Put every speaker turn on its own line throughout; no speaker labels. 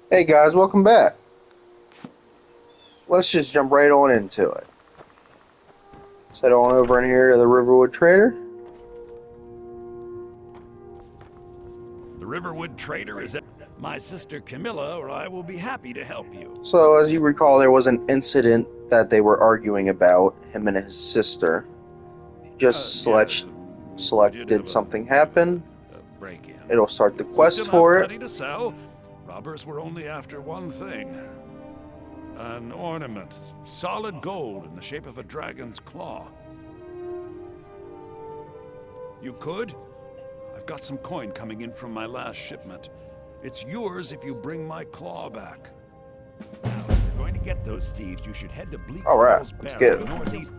Hey guys, welcome back. Let's just jump right on into it. Let's head on over in here to the Riverwood Trader.
The Riverwood Trader is at my sister Camilla, or I will be happy to help you.
So, as you recall, there was an incident that they were arguing about, him and his sister. Just
Yeah, we
did something
bit of
happen.
a break-in.
It'll start the
We
quest
still have
for it.
plenty to sell. Robbers were only after one thing. An ornament, solid gold in the shape of a dragon's claw. You could? I've got some coin coming in from my last shipment. It's yours if you bring my claw back. Now, if you're going to get those thieves, you should head to Bleak
Alright,
Falls
let's
Barrow,
go.
northeast.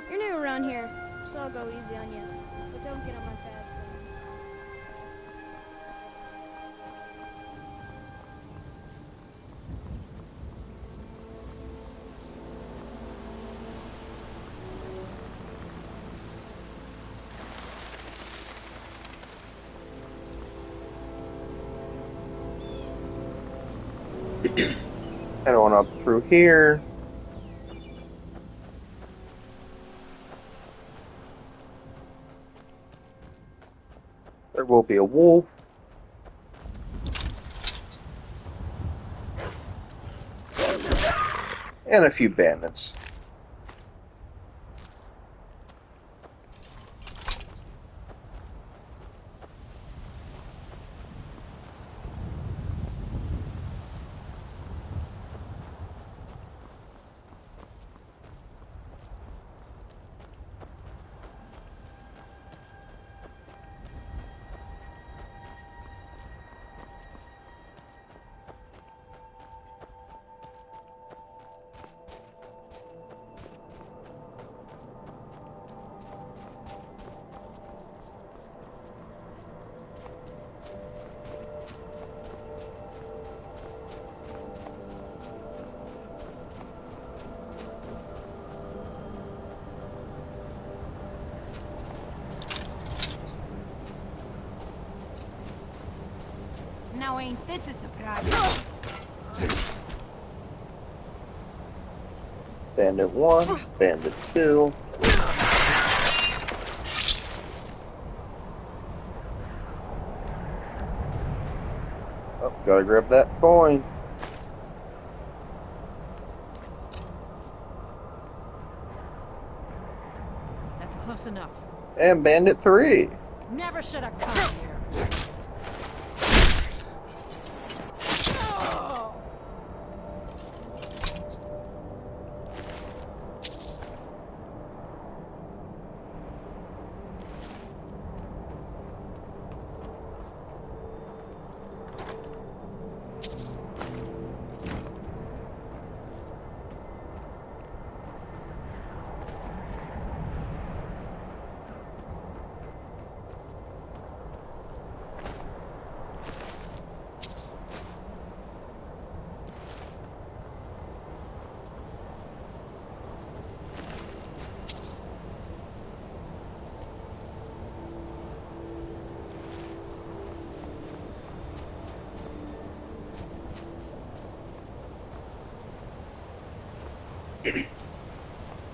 You're new around here, so I'll go easy on you. But don't get on my bad side.
Head on up through here. There will be a wolf. And a few bandits.
Now ain't this a surprise?
Bandit 1, Bandit 2. Oh, gotta grab that coin.
That's close enough.
And Bandit 3.
Never should have come here.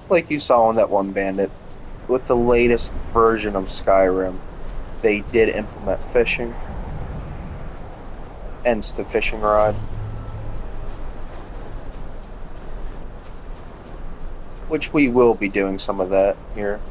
Like you saw in that one Bandit, with the latest version of Skyrim, they did implement fishing. Hence the fishing rod. Which we will be doing some of that here.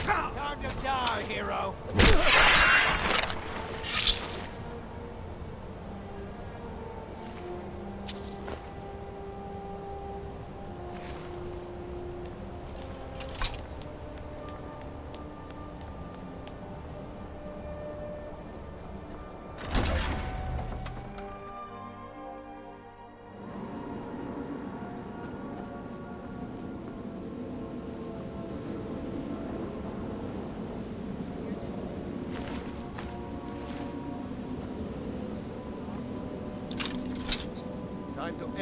Time to die, hero!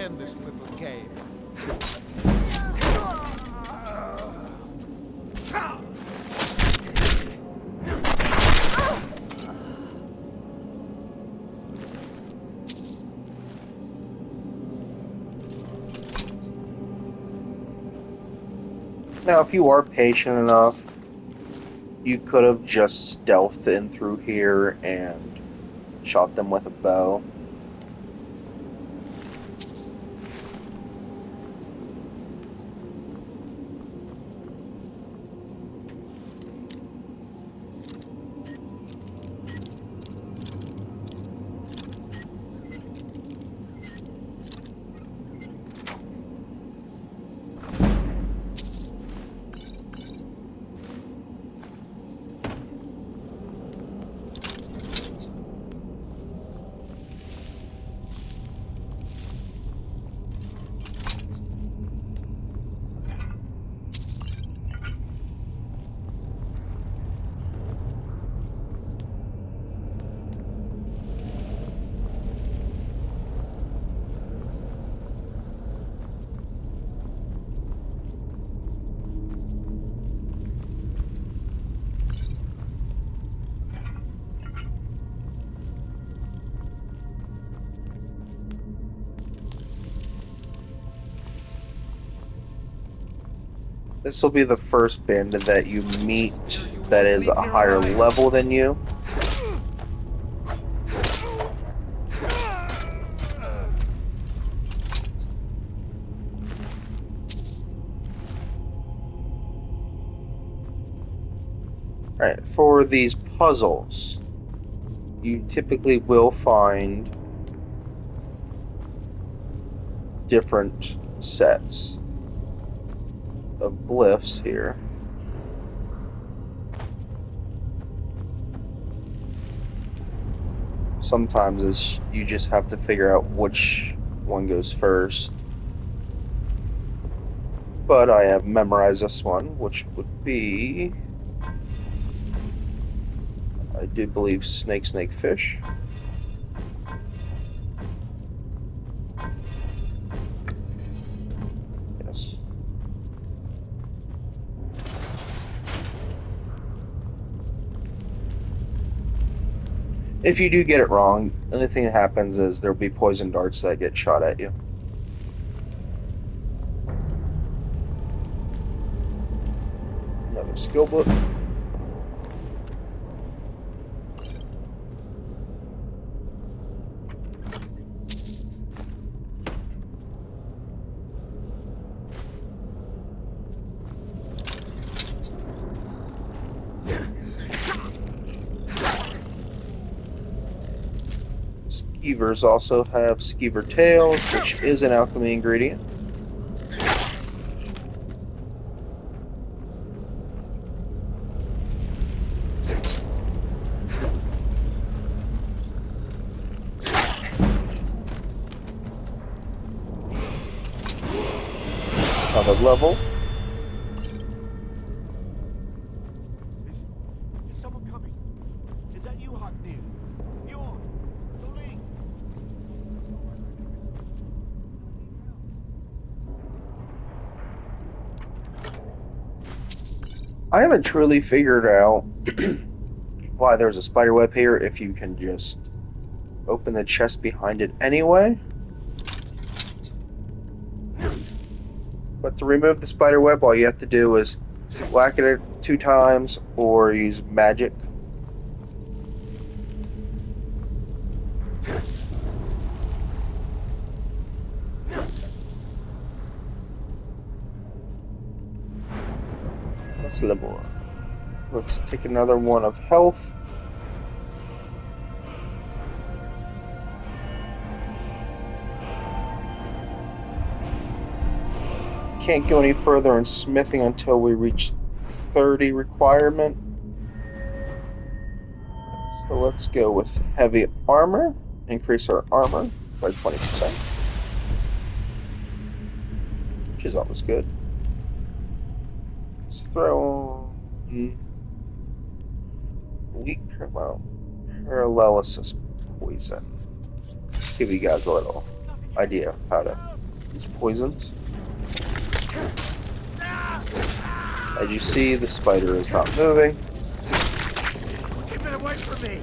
defend this little cave.
Now, if you are patient enough, you could have just stealthed in through here and shot them with a bow. This will be the first bandit that you meet that is a higher level than you. Alright, for these puzzles, you typically will find different sets of glyphs here. Sometimes you just have to figure out which one goes first. But I have memorized this one, which would be, I do believe, snake, snake, fish. Yes. If you do get it wrong, the only thing that happens is there'll be poison darts that get shot at you. Another skill book. Skeevers also have skeever tails, which is an alchemy ingredient. Another level.
Is someone coming? Is that you, Hockneil? Bjorn? Soling?
I haven't truly figured out why there's a spider web here if you can just open the chest behind it anyway. But to remove the spider web, all you have to do is whack it 2 times or use magic. Let's level up. Let's take another one of health. Can't go any further in smithing until we reach 30 requirement. So let's go with heavy armor. Increase our armor by 20%. Which is always good. Let's throw weak paralysis poison. Give you guys a little idea of how to these poisons. As you see, the spider is not moving.
Keep it away from me!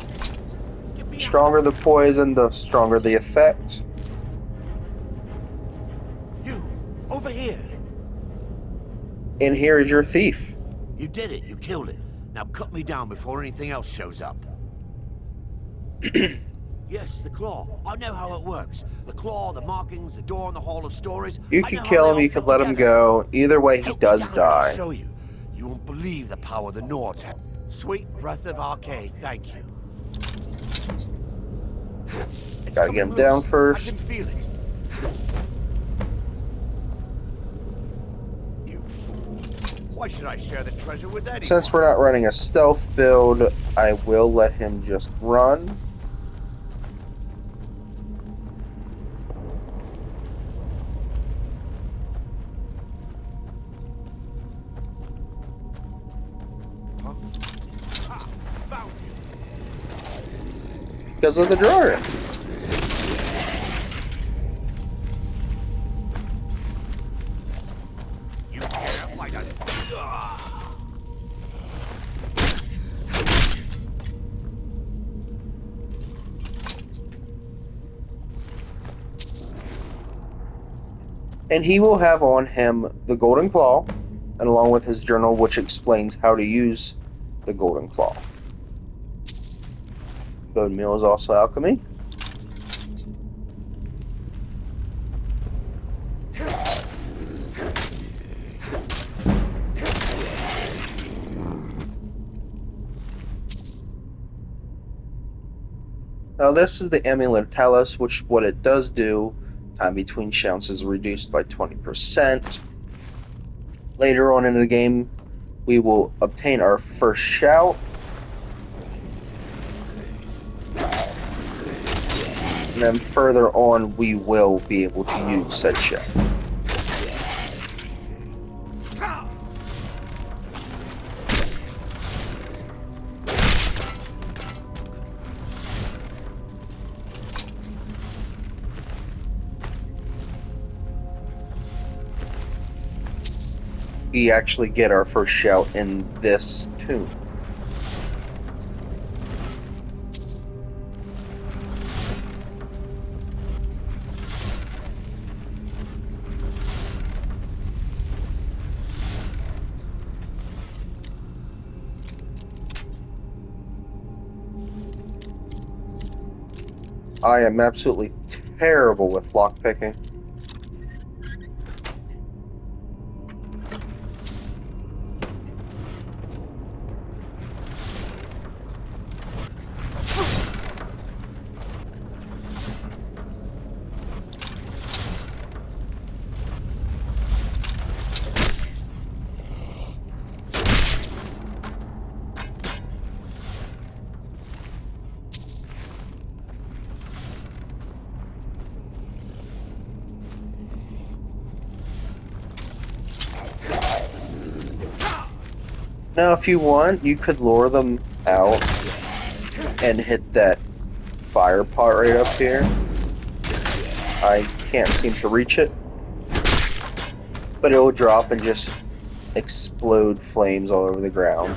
Get me
The stronger the poison, the stronger the effect.
You! Over here!
And here is your thief.
You did it. You killed it. Now cut me down before anything else shows up. Yes, the claw. I know how it works. The claw, the markings, the door in the Hall of Stories.
You
I
could
know how
kill
they
him,
all
you
fit
could let him
together.
go. Either way, he
Help me
does
down and I'll
die.
show you. You won't believe the power the Nords have. Sweet breath of Arcade, thank you. It's
Gotta get
coming
him down
loose. I
first.
can feel it. You fool. Why should I share the treasure with anyone?
Since we're not running a stealth build, I will let him just run.
Ha! Found you.
Because of the drawer.
You can't fight us.
And he will have on him the Golden Claw, and along with his journal, which explains how to use the Golden Claw. Bone meal is also alchemy. Now this is the Amulet of Talos, which what it does do, time between shouts is reduced by 20%. Later on in the game, we will obtain our first shout. And then further on, we will be able to use said shout. We actually get our first shout in this tomb. I am absolutely terrible with lockpicking. Now, if you want, you could lure them out and hit that fire pot right up here. I can't seem to reach it, but it will drop and just explode flames all over the ground.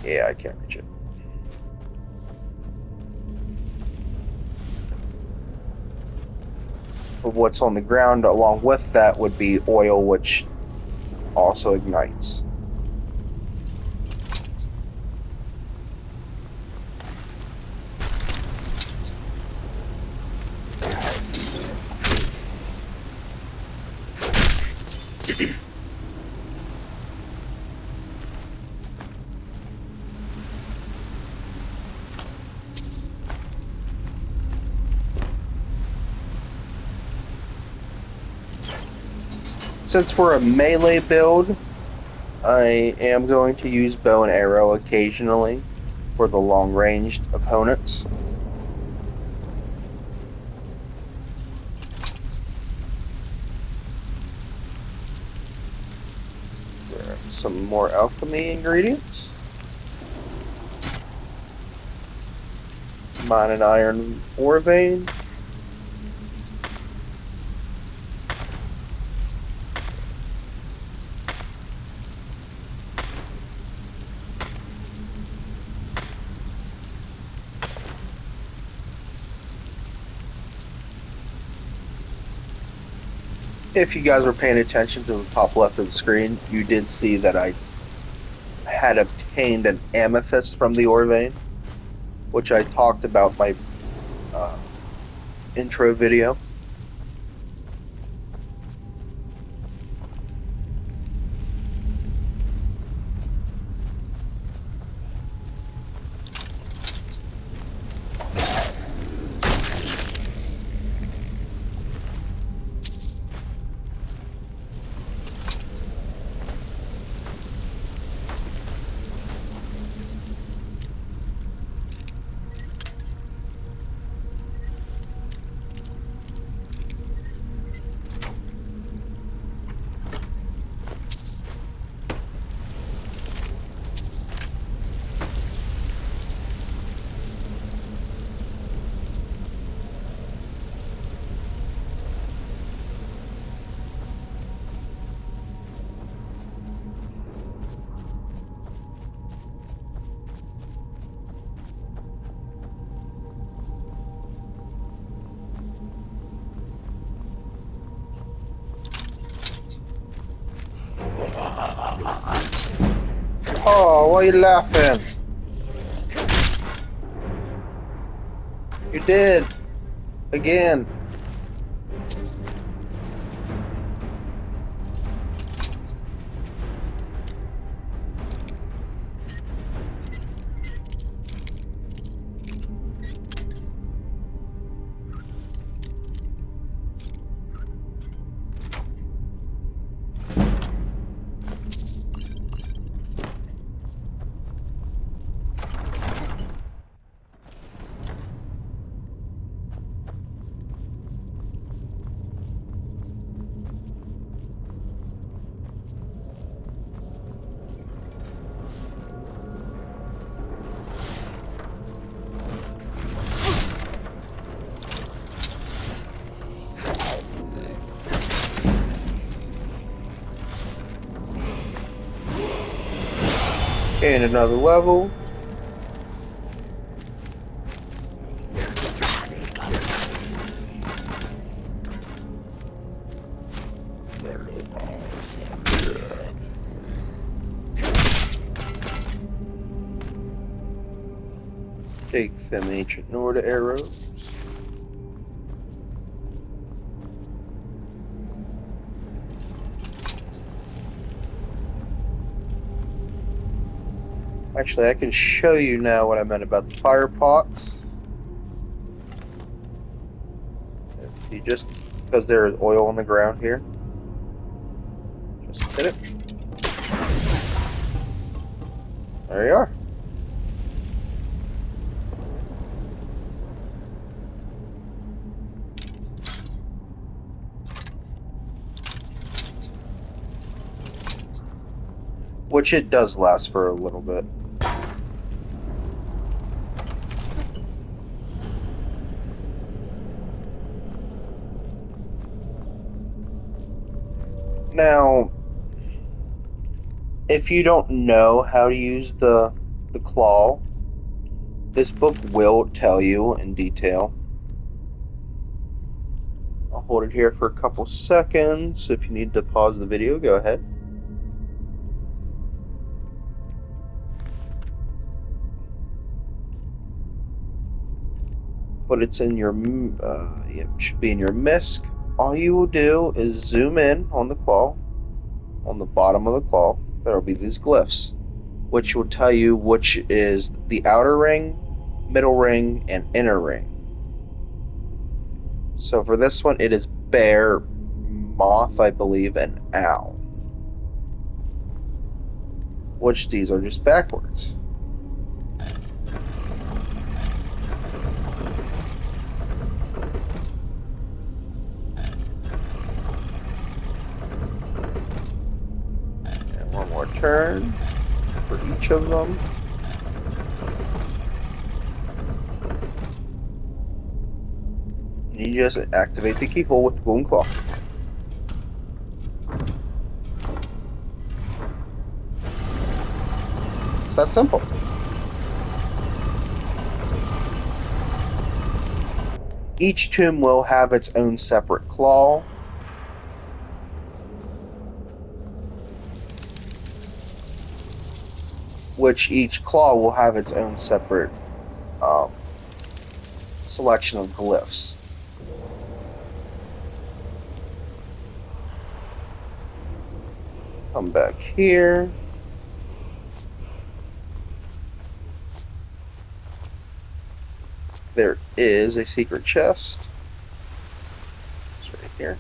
Yeah, I can't reach it. But what's on the ground along with that would be oil, which also ignites. Since we're a melee build, I am going to use bow and arrow occasionally for the long-ranged opponents. There are some more alchemy ingredients. Mine and iron ore vein. If you guys were paying attention to the top left of the screen, you did see that I had obtained an amethyst from the ore vein, which I talked about my uh, intro video. Oh, why are you laughing? You did. Again. And another level. Take them ancient Norda arrows. Actually, I can show you now what I meant about the fire pots. If you just, because there is oil on the ground here, just hit it. There you are. Which it does last for a little bit. Now, if you don't know how to use the claw, this book will tell you in detail. I'll hold it here for a couple seconds. If you need to pause the video, go ahead. But it's in your, it should be in your misc. All you will do is zoom in on the claw, on the bottom of the claw. There will be these glyphs, which will tell you which is the outer ring, middle ring, and inner ring. So for this one, it is bear, moth, I believe, and owl. Which these are just backwards. And one more turn for each of them. You just activate the keyhole with the golden claw. It's that simple. Each tomb will have its own separate claw. which each claw will have its own separate um, selection of glyphs. Come back here. There is a secret chest. It's right here.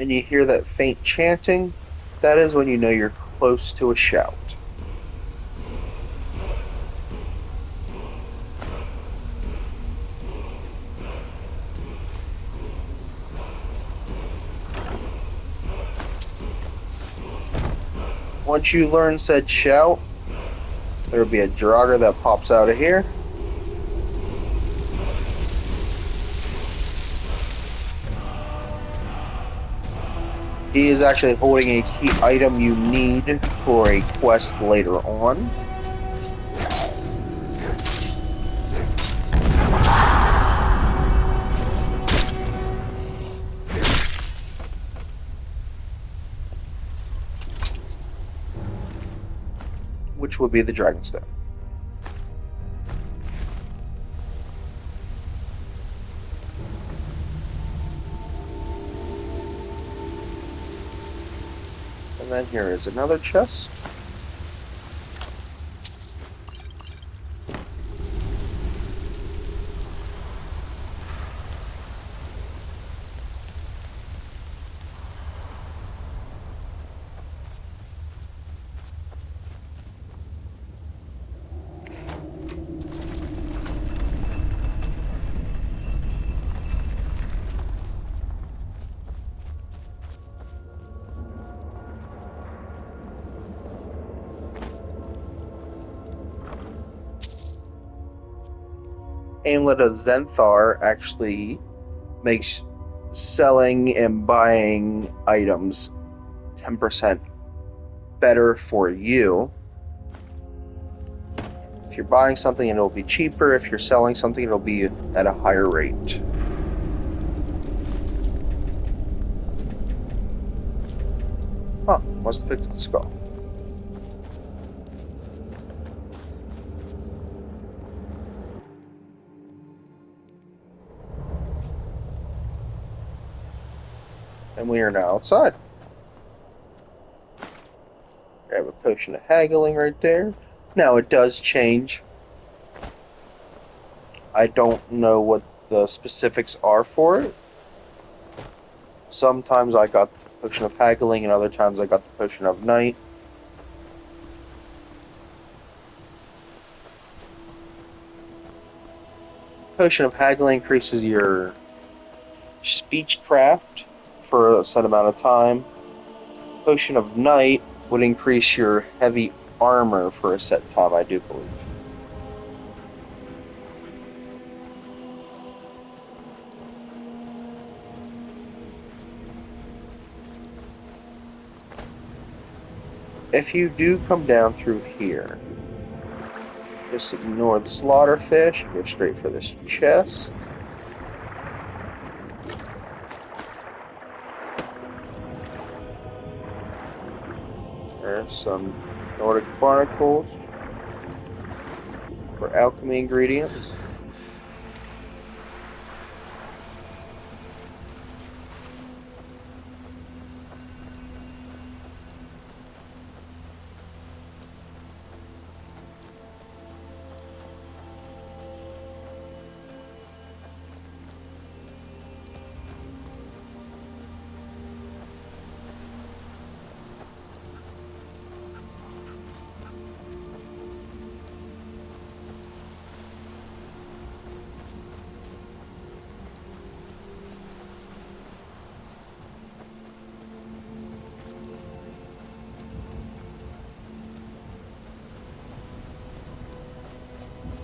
And you hear that faint chanting, that is when you know you're close to a shout. Once you learn said shout, there will be a Draugr that pops out of here. He is actually holding a key item you need for a quest later on. Which would be the Dragonstone. And then here is another chest. Amulet of Zenthar actually makes selling and buying items 10% better for you. If you're buying something, it'll be cheaper. If you're selling something, it'll be at a higher rate. Huh, must have picked up the skull. And we are now outside. Grab a potion of haggling right there. Now it does change. I don't know what the specifics are for it. Sometimes I got the potion of haggling and other times I got the potion of night. Potion of haggling increases your speechcraft for a set amount of time. Potion of night would increase your heavy armor for a set time, I do believe. If you do come down through here, just ignore the slaughterfish, go straight for this chest. There's some Nordic barnacles for alchemy ingredients.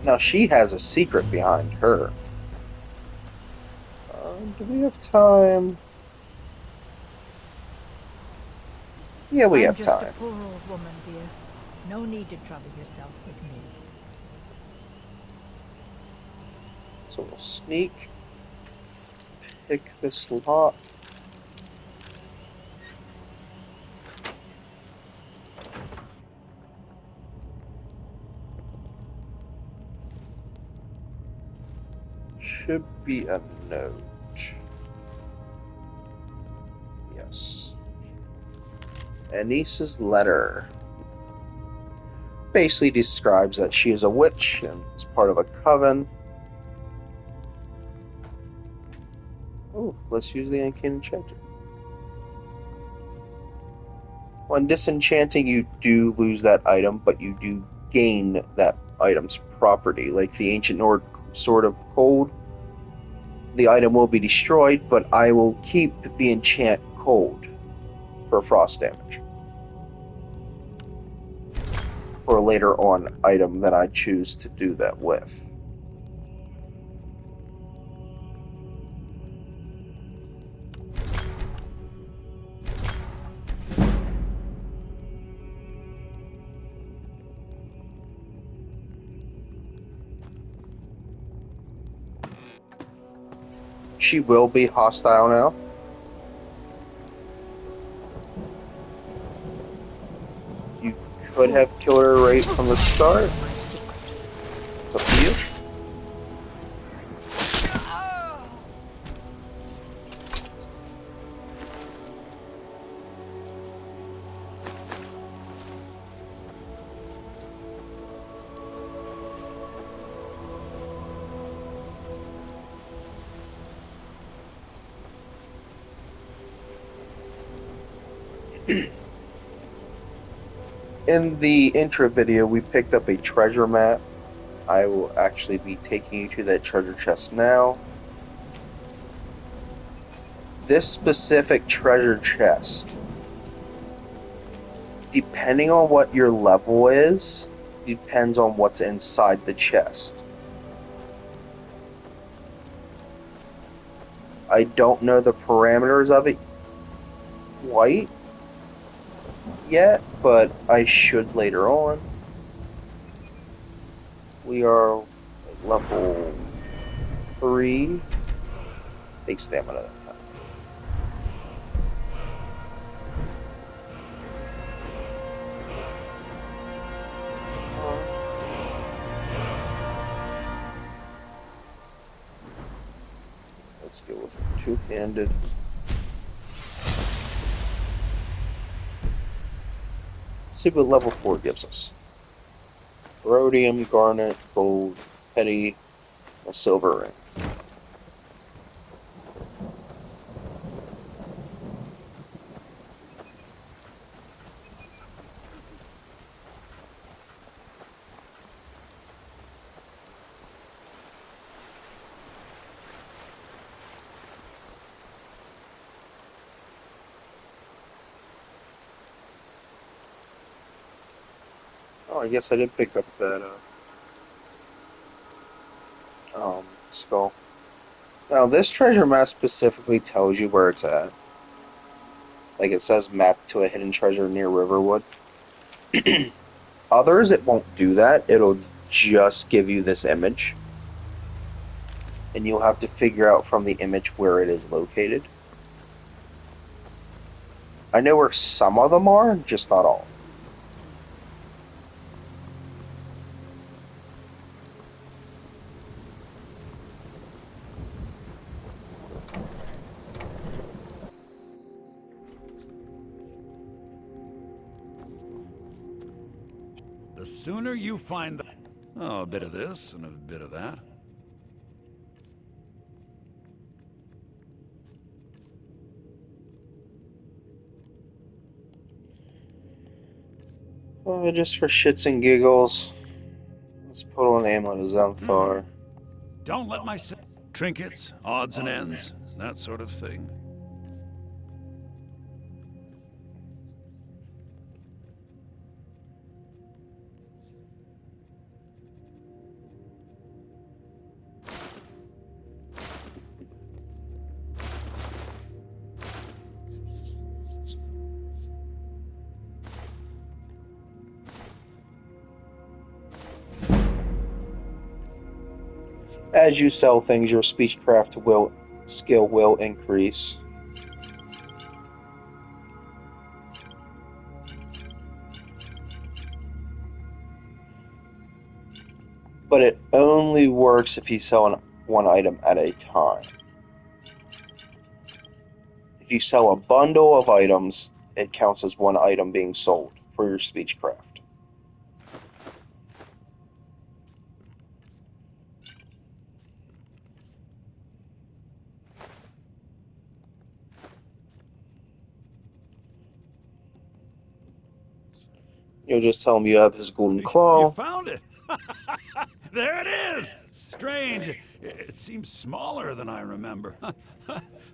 Now she has a secret behind her. Do we have time? Yeah, we have
I'm just
time.
a poor old woman, dear.
No need to trouble yourself with me.
So we'll sneak, pick this lock. Should be a note. Yes. Anice's letter basically describes that she is a witch and is part of a coven. Oh, let's use the Uncanny Enchanter. When disenchanting, you do lose that item, but you do gain that item's property. Like the Ancient Nord Sword of Cold, the item will be destroyed, but I will keep the enchant cold for frost damage. For a later on item that I choose to do that with. She will be hostile now. You could have killed her right from the start. It's up to you. In the intro video, we picked up a treasure map. I will actually be taking you to that treasure chest now. This specific treasure chest, depending on what your level is, depends on what's inside the chest. I don't know the parameters of it quite yet, but I should later on. We are at level 3. Take stamina that time. Let's go with two-handed. Let's see what level 4 gives us. Rhodium, garnet, gold, petty, a silver ring. Oh, I guess I did pick up that skull. Now, this treasure map specifically tells you where it's at. Like it says map to a hidden treasure near Riverwood. Others, it won't do that. It'll just give you this image. And you'll have to figure out from the image where it is located. I know where some of them are, just not all.
The sooner you find the... Oh, a bit of this and a bit of that.
Well, just for shits and giggles, let's put on Amulet of Zemthar.
Don't let my... Trinkets, odds and ends, that sort of thing.
As you sell things, your speechcraft skill will increase. But it only works if you sell one item at a time. If you sell a bundle of items, it counts as one item being sold for your speechcraft. You'll just tell him you have his golden
You
claw.
found it! There it is! Strange. It seems smaller than I remember.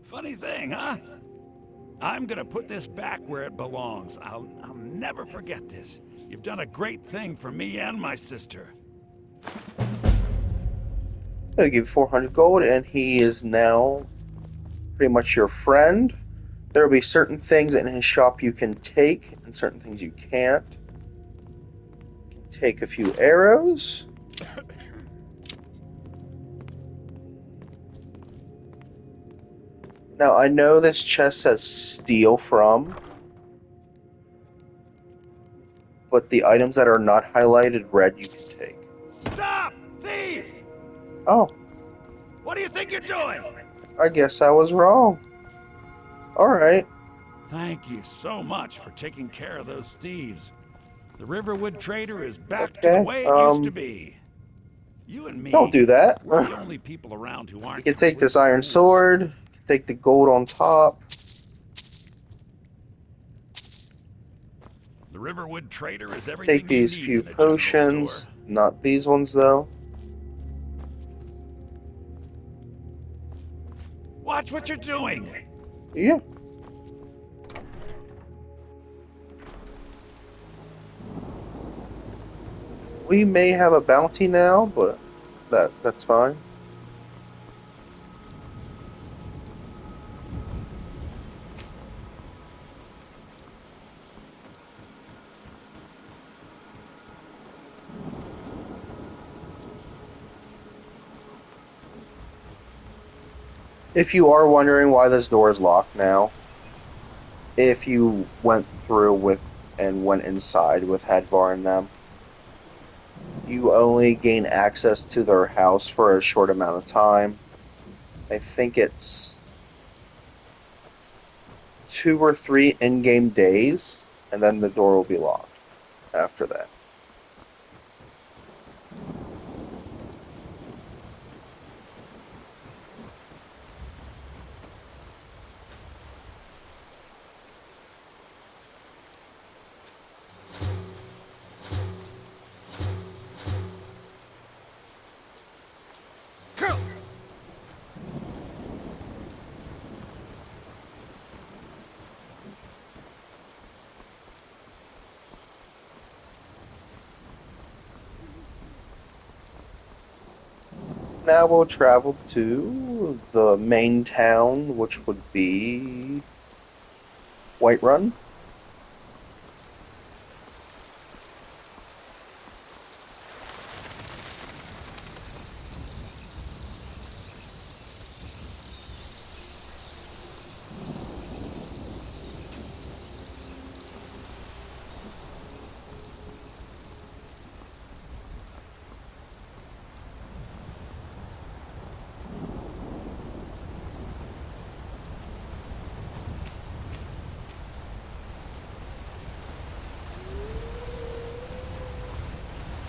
Funny thing, huh? I'm gonna put this back where it belongs. I'll never forget this. You've done a great thing for me and my sister.
He'll give you 400 gold, and he is now pretty much your friend. There will be certain things in his shop you can take, and certain things you can't. Take a few arrows. Now, I know this chest says steal from, but the items that are not highlighted red you can take.
Stop! Thief!
Oh,
What do you think you're doing?
I guess I was wrong. Alright.
Thank you so much for taking care of those thieves. The Riverwood Trader is back to the
Okay,
way it used to be. You and me,
don't do that.
we're the only people around who
You
aren't
can take this
complete
iron
fools.
sword, take the gold on top.
The Riverwood Trader is everything
Take these
you need
few
in a general
potions.
store.
Not these ones, though.
Watch what you're doing.
Yeah. We may have a bounty now, but that's fine. If you are wondering why this door is locked now, if you went through with and went inside with Hadvar and them, you only gain access to their house for a short amount of time. I think it's 2 or 3 in-game days, and then the door will be locked after that. Now we'll travel to the main town, which would be Whiterun.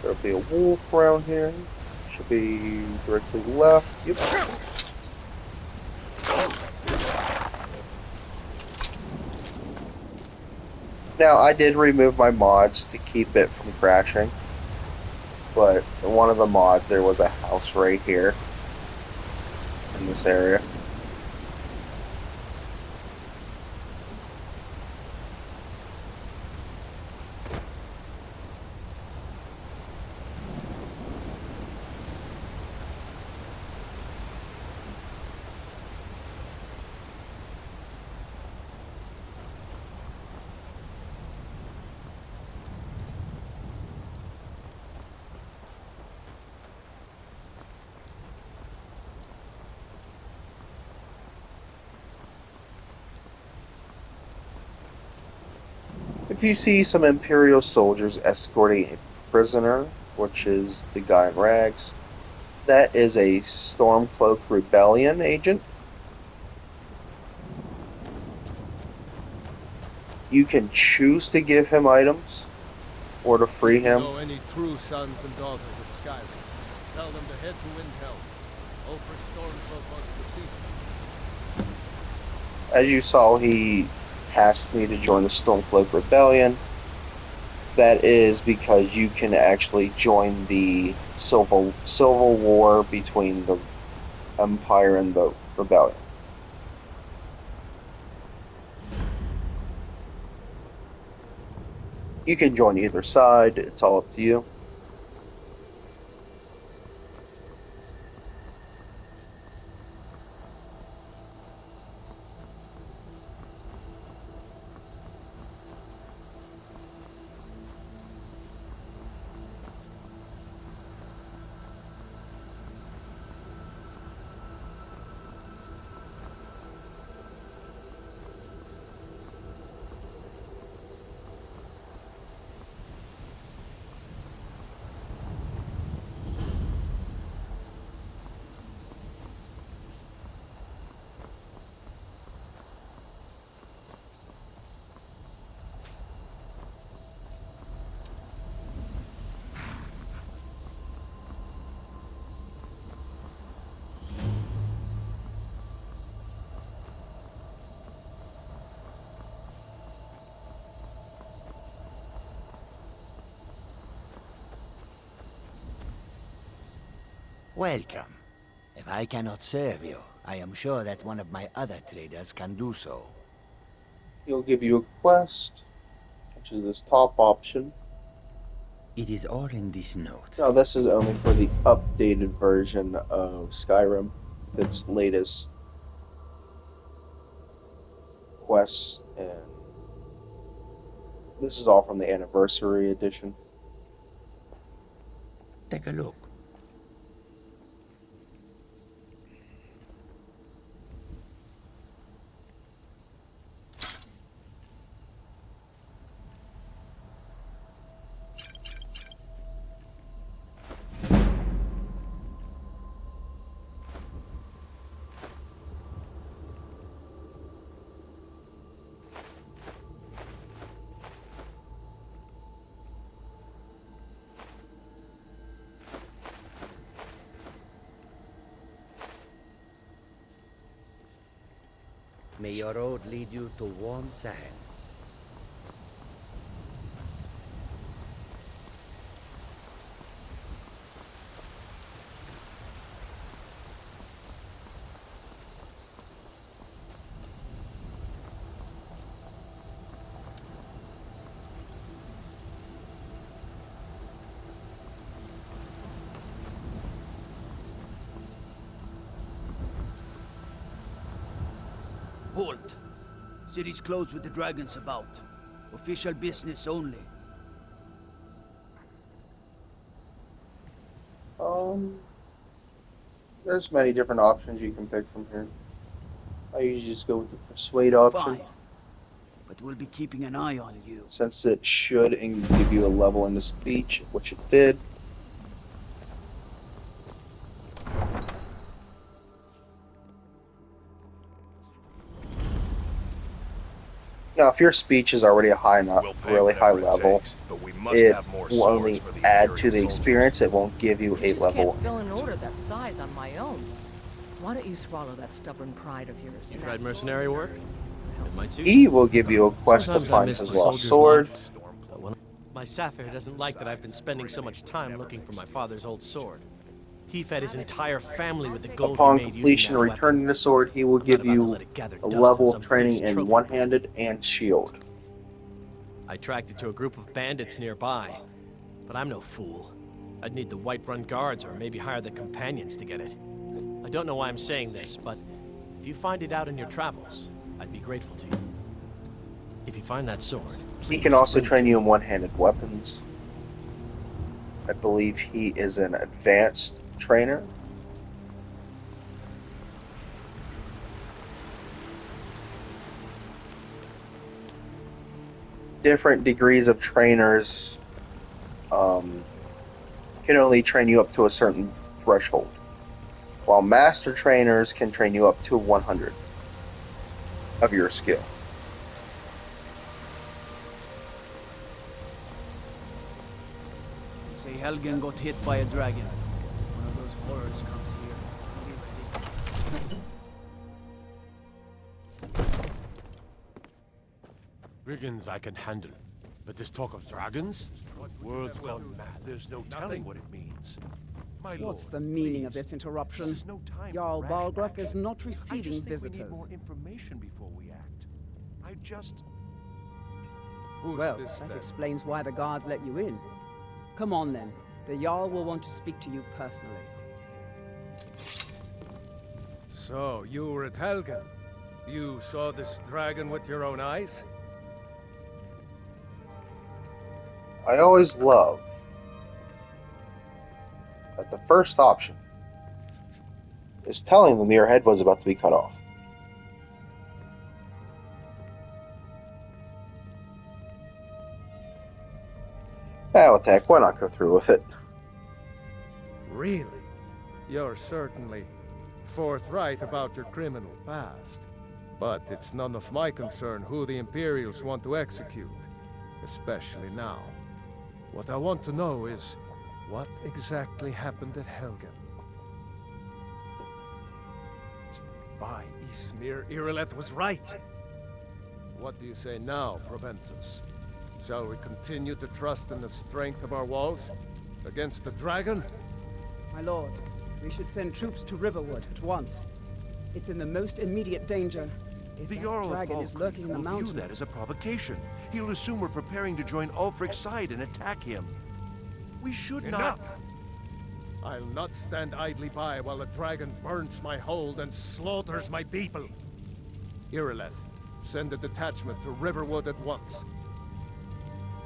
There'll be a wolf around here. Should be directly left. Yep. Now, I did remove my mods to keep it from crashing. But in one of the mods, there was a house right here in this area. If you see some Imperial soldiers escorting a prisoner, which is the guy in rags, that is a Stormcloak Rebellion agent. You can choose to give him items or to free
If you
him.
know any true sons and daughters of Skyrim, tell them to head to Windhelm. Ulfric Stormcloak wants to see them.
As you saw, he tasked me to join the Stormcloak Rebellion. That is because you can actually join the civil war between the Empire and the Rebellion. You can join either side, it's all up to you.
Welcome. If I cannot serve you, I am sure that one of my other traders can do so.
He'll give you a quest, which is this top option.
It is all in this note.
Now, this is only for the updated version of Skyrim, its latest quests, and this is all from the Anniversary Edition.
Take a look. May your road lead you to warm sands.
Halt! City's closed with the dragons about. Official business only.
There's many different options you can pick from here. I usually just go with the persuade option,
Fine. But we'll be keeping an eye on you.
since it should give you a level in the speech, which it did. Now, if your speech is already a really high level, it will only add to the experience. It won't give you
I
a
just
level.
can't fill an order that size on my own. Why don't you swallow that stubborn pride of yours?
You tried mercenary work? It might suit
He
you.
will give you a quest to
Sometimes I
find
miss
his
the
lost
soldier's
sword.
life. But my Sapphire doesn't like that I've been spending so much time looking for my father's old sword. He fed his entire family with the gold
Upon
he made
completion
using
and
that
returning the sword, he will
I'm
give
not about to
you
let it gather
a
dust
level
on
of
some
training
thief's
in
trophy.
one-handed and shield.
I tracked it to a group of bandits nearby, but I'm no fool. I'd need the Whiterun guards or maybe hire the companions to get it. I don't know why I'm saying this, but if you find it out in your travels, I'd be grateful to you. If you find that sword,
He
please
can also
bring it
train
to
you
me.
in one-handed weapons. I believe he is an advanced trainer. different degrees of trainers can only train you up to a certain threshold, while master trainers can train you up to 100 of your skill.
They say Helgen got hit by a dragon. One of those horrors comes here.
Brigands I can handle, but this talk of dragons? World's gone mad. There's no telling what it means. My
What's
lord,
the meaning
please,
of this interruption?
this is no time
Jarl
for rash
Balgruck
action.
is not
I
receiving
just think
visitors.
we need more information before we act. I just...
Who's
Well,
this
that
then?
explains why the guards let you in. Come on then. The Jarl will want to speak to you personally.
So, you were at Helgen. You saw this dragon with your own eyes?
I always love that the first option is telling them your head was about to be cut off. Oh, heck, why not go through with it?
Really? You're certainly forthright about your criminal past. But it's none of my concern who the Imperials want to execute, especially now. What I want to know is, what exactly happened at Helgen? By Ysmir, Irileth was right! What do you say now, Proventus? Shall we continue to trust in the strength of our walls? Against the dragon?
My lord, we should send troops to Riverwood at once. It's in the most immediate danger. If
The
that
Jarl of
dragon is
Falkreath
lurking in the
will view
mountains...
that as a provocation. He'll assume we're preparing to join Ulfric's side and attack him. We should not...
Enough! I'll not stand idly by while the dragon burns my hold and slaughters my people. Irileth, send a detachment to Riverwood at once.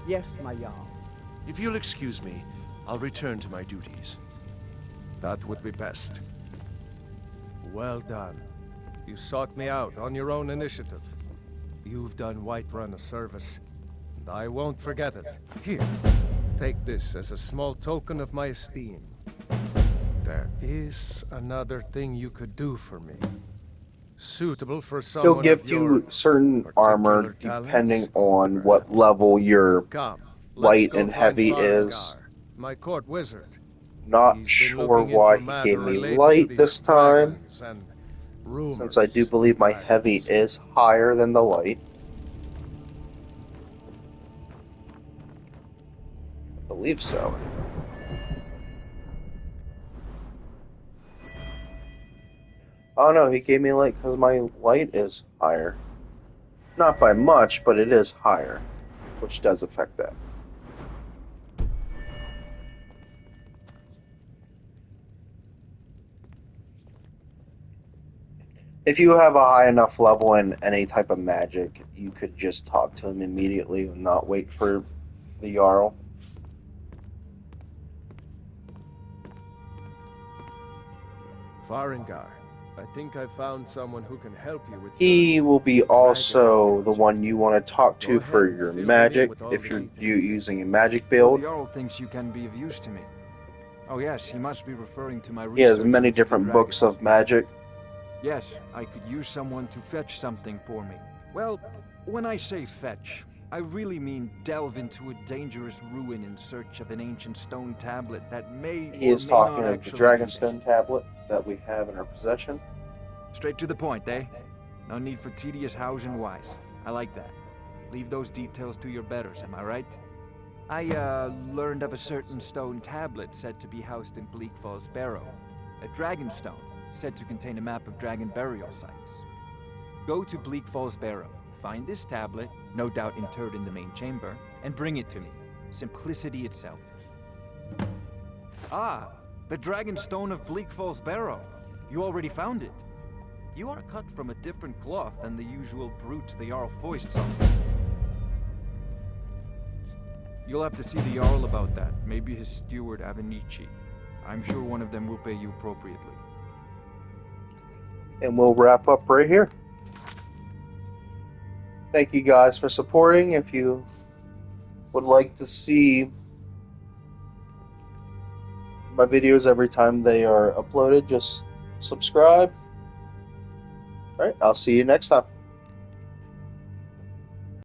Yes, my Jarl.
If you'll excuse me, I'll return to my duties.
That would be best. Well done. You sought me out on your own initiative. You've done Whiterun a service, and I won't forget it. Here, take this as a small token of my esteem. There is another thing you could do for me. Suitable for someone
He'll give
of your
you certain armor
particular
depending
talents,
on what
perhaps.
level your
Come,
light
let's go
and
find
heavy is.
Farengar, my court wizard.
Not
He's been
sure
looking
why
into a
he
matter
gave me
related to
light
these
this time,
dragons and rumors
since I do believe my
of
heavy
dragons.
is higher than the light. I believe so. Oh no, he gave me light because my light is higher. Not by much, but it is higher, which does affect that. If you have a high enough level in any type of magic, you could just talk to him immediately and not wait for the Jarl.
Farengar, I think I found someone who can help you with
He will be also the one you want to talk
Go
to
ahead
for
and
your
fill me in
magic,
with all
if
the
you're
details.
using a magic
So
build.
the Jarl thinks you can be of use to me. Oh yes, he must be referring to my research
He has many
into the
different books
dragons.
of magic.
Yes, I could use someone to fetch something for me. Well, when I say fetch, I really mean delve into a dangerous ruin in search of an ancient stone tablet that may
He
or
is
may
talking
not
of the
actually
Dragonstone tablet that we have in our possession.
Straight to the point, eh? No need for tedious hows and whys. I like that. Leave those details to your betters, am I right? I, learned of a certain stone tablet said to be housed in Bleak Falls Barrow. A dragon stone, said to contain a map of dragon burial sites. Go to Bleak Falls Barrow, find this tablet, no doubt interred in the main chamber, and bring it to me. Simplicity itself. Ah, the dragon stone of Bleak Falls Barrow. You already found it. You are cut from a different cloth than the usual brutes the Jarl foists on. You'll have to see the Jarl about that. Maybe his steward Avenici. I'm sure one of them will pay you appropriately.
And we'll wrap up right here. Thank you guys for supporting. If you would like to see my videos every time they are uploaded, just subscribe. Alright, I'll see you next time.